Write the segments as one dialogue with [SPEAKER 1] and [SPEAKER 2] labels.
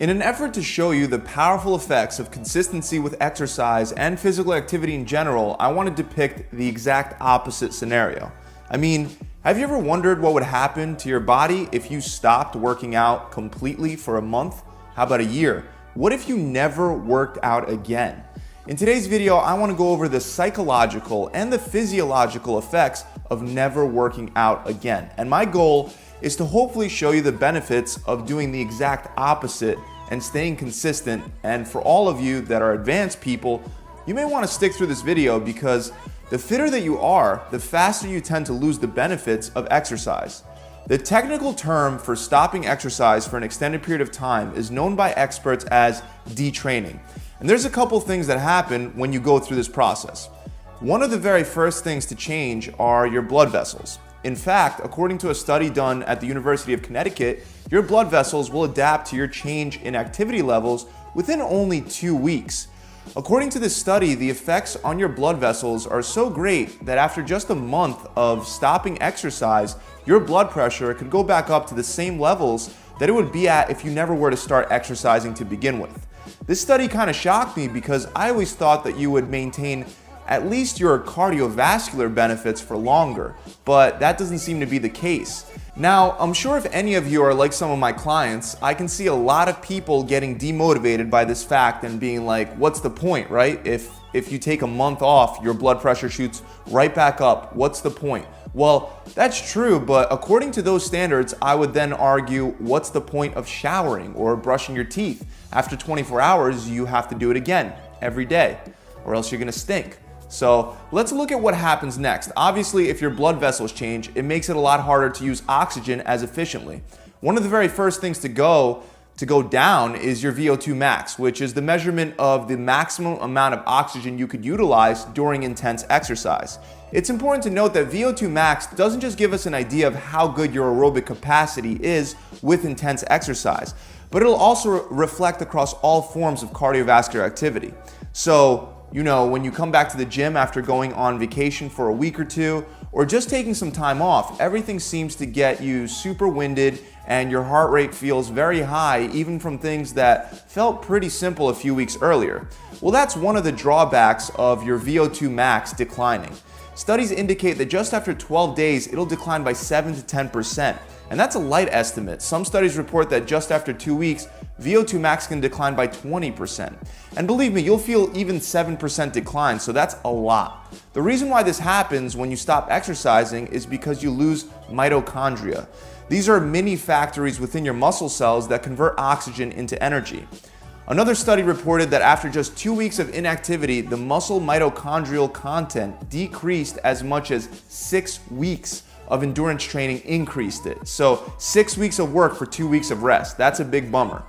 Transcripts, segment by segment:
[SPEAKER 1] In an effort to show you the powerful effects of consistency with exercise and physical activity in general, I want to depict the exact opposite scenario. I mean, have you ever wondered what would happen to your body if you stopped working out completely for a month? How about a year? What if you never worked out again? In today's video, I want to go over the psychological and the physiological effects of never working out again. And my goal is to hopefully show you the benefits of doing the exact opposite and staying consistent. And for all of you that are advanced people, you may want to stick through this video because the fitter that you are, the faster you tend to lose the benefits of exercise. The technical term for stopping exercise for an extended period of time is known by experts as detraining. And there's a couple things that happen when you go through this process. One of the very first things to change are your blood vessels. In fact, according to a study done at the University of Connecticut, your blood vessels will adapt to your change in activity levels within only 2 weeks. According to this study, the effects on your blood vessels are so great that after just a month of stopping exercise, your blood pressure could go back up to the same levels that it would be at if you never were to start exercising to begin with. This study kind of shocked me because I always thought that you would maintain at least your cardiovascular benefits for longer, but that doesn't seem to be the case. Now, I'm sure if any of you are like some of my clients, I can see a lot of people getting demotivated by this fact and being like, what's the point, right? If you take a month off, your blood pressure shoots right back up. What's the point? Well, that's true, but according to those standards, I would then argue, what's the point of showering or brushing your teeth? After 24 hours, you have to do it again every day, or else you're gonna stink. So let's look at what happens next. Obviously, if your blood vessels change, it makes it a lot harder to use oxygen as efficiently. One of the very first things to go down is your VO2 max, which is the measurement of the maximum amount of oxygen you could utilize during intense exercise. It's important to note that VO2 max doesn't just give us an idea of how good your aerobic capacity is with intense exercise, but it'll also reflect across all forms of cardiovascular activity. So, when you come back to the gym after going on vacation for a week or two, or just taking some time off, everything seems to get you super winded and your heart rate feels very high, even from things that felt pretty simple a few weeks earlier. Well, that's one of the drawbacks of your VO2 max declining. Studies indicate that just after 12 days, it'll decline by 7 to 10%. And that's a light estimate. Some studies report that just after 2 weeks, VO2 max can decline by 20%. And believe me, you'll feel even 7% decline, so that's a lot. The reason why this happens when you stop exercising is because you lose mitochondria. These are mini factories within your muscle cells that convert oxygen into energy. Another study reported that after just 2 weeks of inactivity, the muscle mitochondrial content decreased as much as 6 weeks of endurance training increased it. So 6 weeks of work for 2 weeks of rest. That's a big bummer.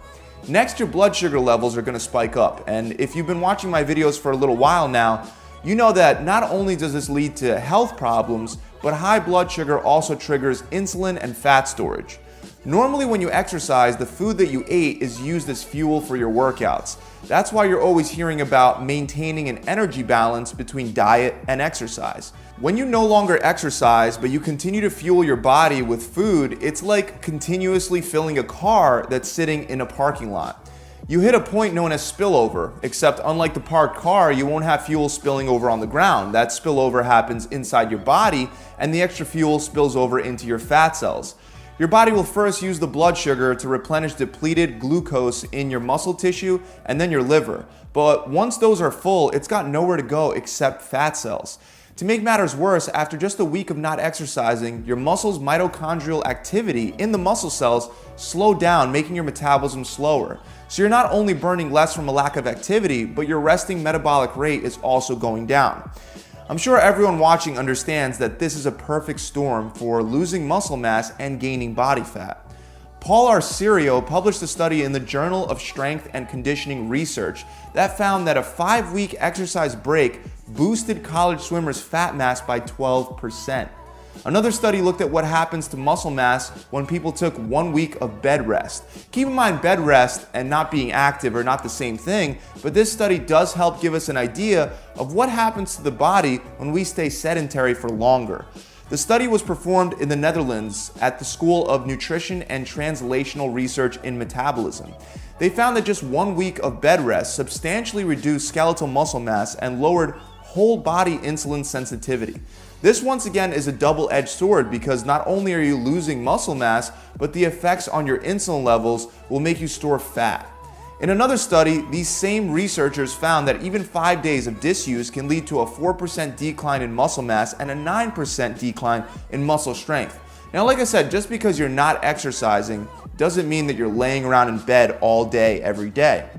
[SPEAKER 1] Next, your blood sugar levels are going to spike up. And if you've been watching my videos for a little while now, you know that not only does this lead to health problems, but high blood sugar also triggers insulin and fat storage. Normally when you exercise, the food that you ate is used as fuel for your workouts. That's why you're always hearing about maintaining an energy balance between diet and exercise. When you no longer exercise, but you continue to fuel your body with food, it's like continuously filling a car that's sitting in a parking lot. You hit a point known as spillover, except unlike the parked car, you won't have fuel spilling over on the ground. That spillover happens inside your body, and the extra fuel spills over into your fat cells. Your body will first use the blood sugar to replenish depleted glucose in your muscle tissue and then your liver. But once those are full, it's got nowhere to go except fat cells. To make matters worse, after just a week of not exercising, your muscle's mitochondrial activity in the muscle cells slow down, making your metabolism slower. So you're not only burning less from a lack of activity, but your resting metabolic rate is also going down. I'm sure everyone watching understands that this is a perfect storm for losing muscle mass and gaining body fat. Paul Arciero published a study in the Journal of Strength and Conditioning Research that found that a 5-week exercise break boosted college swimmers' fat mass by 12%. Another study looked at what happens to muscle mass when people took 1 week of bed rest. Keep in mind, bed rest and not being active are not the same thing, but this study does help give us an idea of what happens to the body when we stay sedentary for longer. The study was performed in the Netherlands at the School of Nutrition and Translational Research in Metabolism. They found that just 1 week of bed rest substantially reduced skeletal muscle mass and lowered whole body insulin sensitivity. This once again is a double-edged sword because not only are you losing muscle mass, but the effects on your insulin levels will make you store fat. In another study, these same researchers found that even 5 days of disuse can lead to a 4% decline in muscle mass and a 9% decline in muscle strength. Now, like I said, just because you're not exercising doesn't mean that you're laying around in bed all day, every day.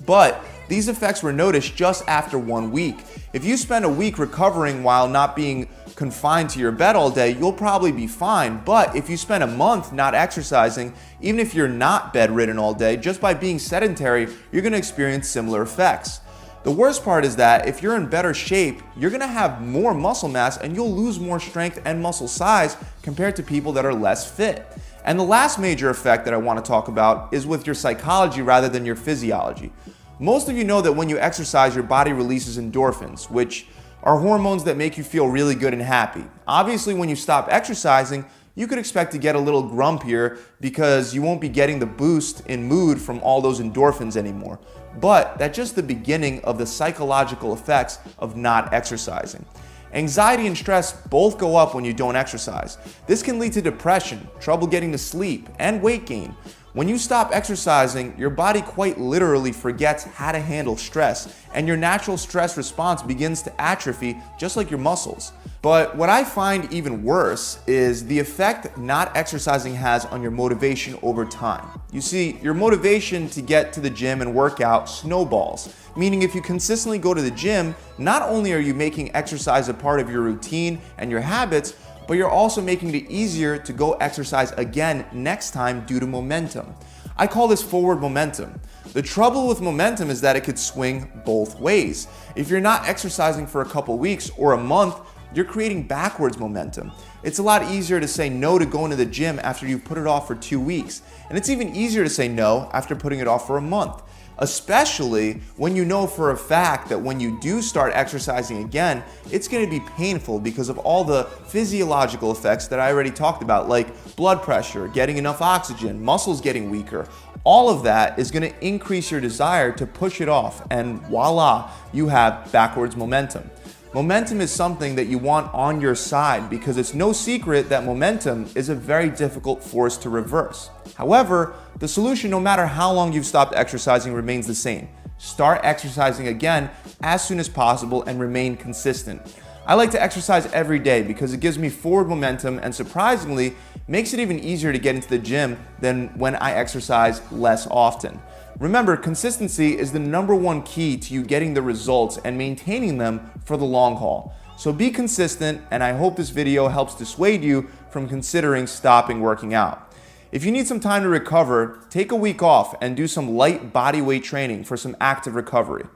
[SPEAKER 1] But these effects were noticed just after 1 week. If you spend a week recovering while not being confined to your bed all day, you'll probably be fine. But if you spend a month not exercising, even if you're not bedridden all day, just by being sedentary, you're going to experience similar effects. The worst part is that if you're in better shape, you're going to have more muscle mass and you'll lose more strength and muscle size compared to people that are less fit. And the last major effect that I want to talk about is with your psychology rather than your physiology. Most of you know that when you exercise, your body releases endorphins, which are hormones that make you feel really good and happy. Obviously, when you stop exercising, you could expect to get a little grumpier because you won't be getting the boost in mood from all those endorphins anymore. But that's just the beginning of the psychological effects of not exercising. Anxiety and stress both go up when you don't exercise. This can lead to depression, trouble getting to sleep, and weight gain. When you stop exercising, your body quite literally forgets how to handle stress, and your natural stress response begins to atrophy just like your muscles. But what I find even worse is the effect not exercising has on your motivation over time. You see, your motivation to get to the gym and work out snowballs, meaning if you consistently go to the gym, not only are you making exercise a part of your routine and your habits, but you're also making it easier to go exercise again next time due to momentum. I call this forward momentum. The trouble with momentum is that it could swing both ways. If you're not exercising for a couple weeks or a month, you're creating backwards momentum. It's a lot easier to say no to going to the gym after you've put it off for 2 weeks. And it's even easier to say no after putting it off for a month. Especially when you know for a fact that when you do start exercising again, it's going to be painful because of all the physiological effects that I already talked about, like blood pressure, getting enough oxygen, muscles getting weaker. All of that is going to increase your desire to push it off, and voila, you have backwards momentum. Momentum is something that you want on your side because it's no secret that momentum is a very difficult force to reverse. However, the solution, no matter how long you've stopped exercising, remains the same. Start exercising again as soon as possible and remain consistent. I like to exercise every day because it gives me forward momentum and surprisingly makes it even easier to get into the gym than when I exercise less often. Remember, consistency is the #1 key to you getting the results and maintaining them for the long haul. So be consistent, and I hope this video helps dissuade you from considering stopping working out. If you need some time to recover, take a week off and do some light body weight training for some active recovery.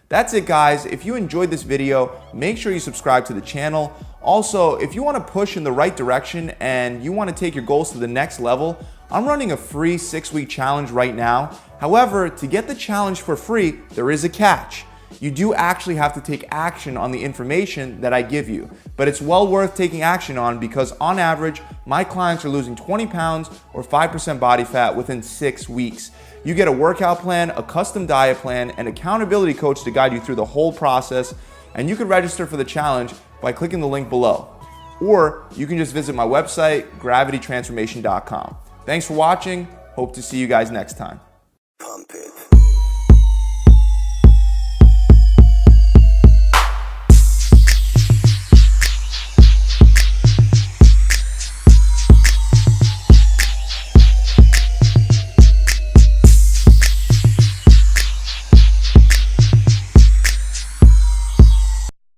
[SPEAKER 1] That's it, guys. If you enjoyed this video, make sure you subscribe to the channel. Also, if you want to push in the right direction and you want to take your goals to the next level, I'm running a free 6-week challenge right now. However, to get the challenge for free, there is a catch. You do actually have to take action on the information that I give you, but it's well worth taking action on because on average, my clients are losing 20 pounds or 5% body fat within 6 weeks. You get a workout plan, a custom diet plan, and accountability coach to guide you through the whole process, and you can register for the challenge by clicking the link below. Or you can just visit my website, gravitytransformation.com. Thanks for watching. Hope to see you guys next time.